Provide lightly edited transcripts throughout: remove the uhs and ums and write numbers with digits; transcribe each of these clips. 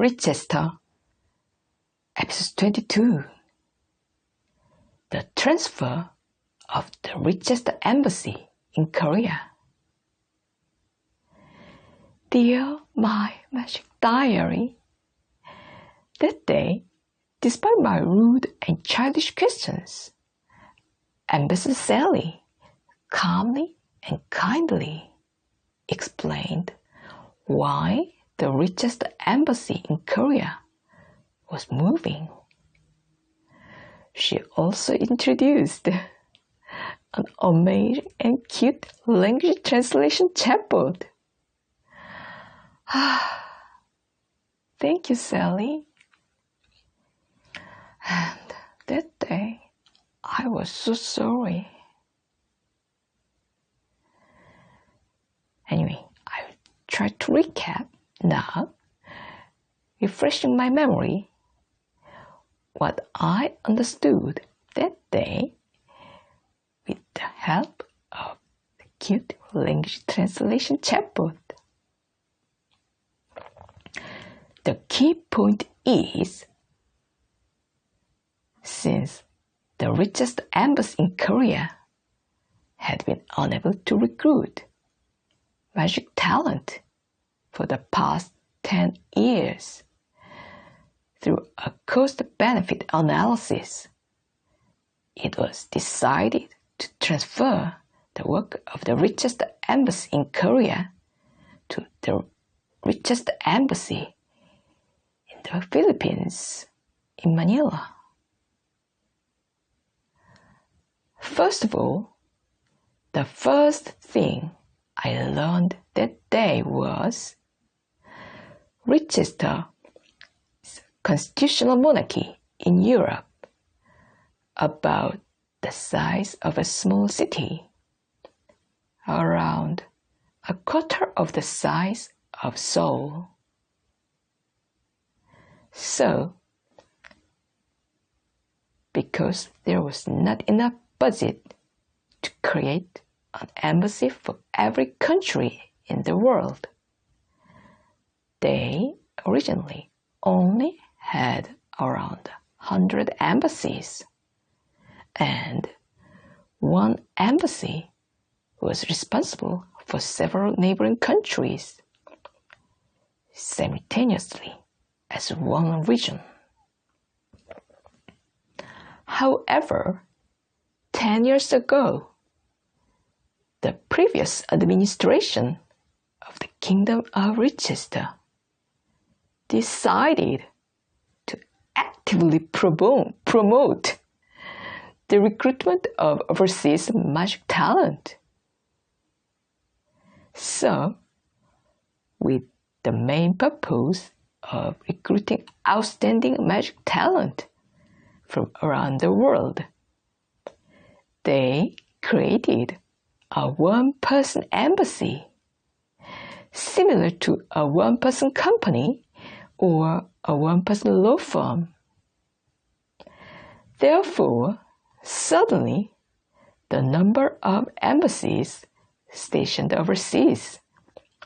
Richester. Episode 22. The transfer of the Richester Embassy in Korea. Dear my magic diary, that day, despite my rude and childish questions, Ambassador Sally calmly and kindly explained why the Richester Embassy in Korea was moving. She also introduced an amazing and cute language translation chatbot. Thank you, Sally. And that day, I was so sorry. Anyway, I'll try to recap now, refreshing my memory, what I understood that day with the help of the cute language translation chatbot. The key point is, since the Richester Embassy in Korea had been unable to recruit magic talent for the past 10 years through a cost-benefit analysis, it was decided to transfer the work of the Richester Embassy in Korea to the Richester Embassy in the Philippines in Manila. First of all, the first thing I learned that day was Richester is a constitutional monarchy in Europe, about the size of a small city, around a quarter of the size of Seoul. So, because there was not enough budget to create an embassy for every country in the world, they originally only had around 100 embassies, and one embassy was responsible for several neighboring countries simultaneously as one region. However, 10 years ago, the previous administration of the Kingdom of Richester decided to actively promote the recruitment of overseas magic talent. So, with the main purpose of recruiting outstanding magic talent from around the world, they created a one-person embassy, similar to a one-person company or a one-person law firm. Therefore, suddenly, the number of embassies stationed overseas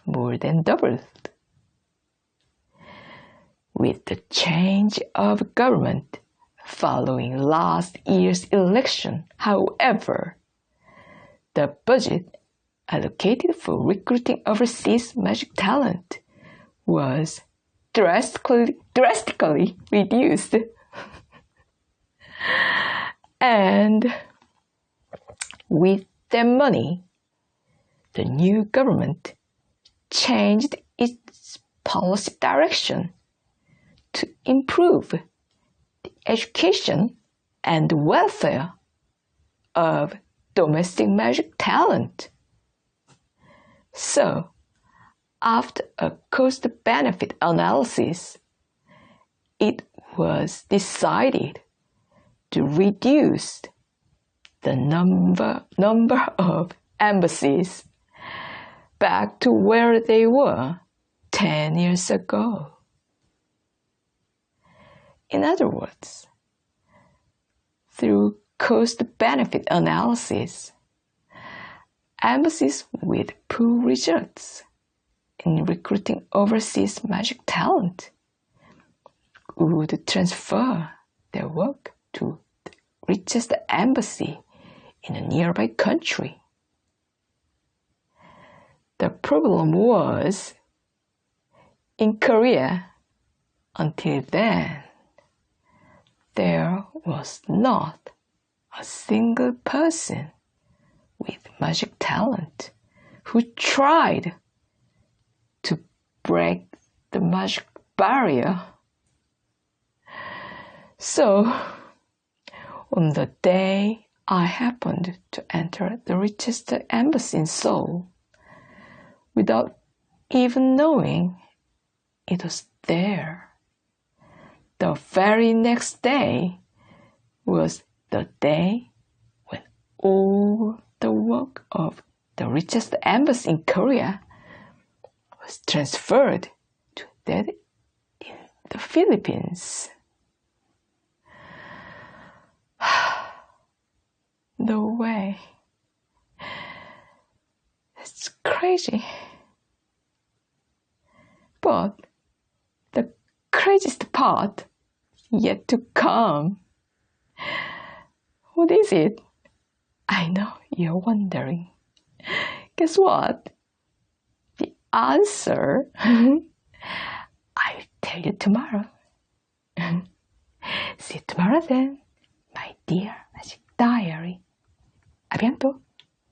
more than doubled. With the change of government following last year's election, however, the budget allocated for recruiting overseas magic talent was drastically reduced. And with that money, the new government changed its policy direction to improve the education and welfare of domestic magic talent. So, after a cost-benefit analysis, it was decided to reduce the number of embassies back to where they were 10 years ago. In other words, through cost-benefit analysis, embassies with poor results in recruiting overseas magic talent would transfer their work to the Richester Embassy in a nearby country. The problem was, in Korea, until then, there was not a single person with magic talent who tried to break the magic barrier. So, on the day I happened to enter the Richester Embassy in Seoul, without even knowing it was there, the very next day was the day when all the work of the Richester Embassy in Korea was transferred to that in the Philippines. No way. It's crazy. But the craziest part is yet to come. What is it? I know you're wondering. Guess what? The answer I'll tell you tomorrow. See you tomorrow then, my dear Magic Diary. A bientôt.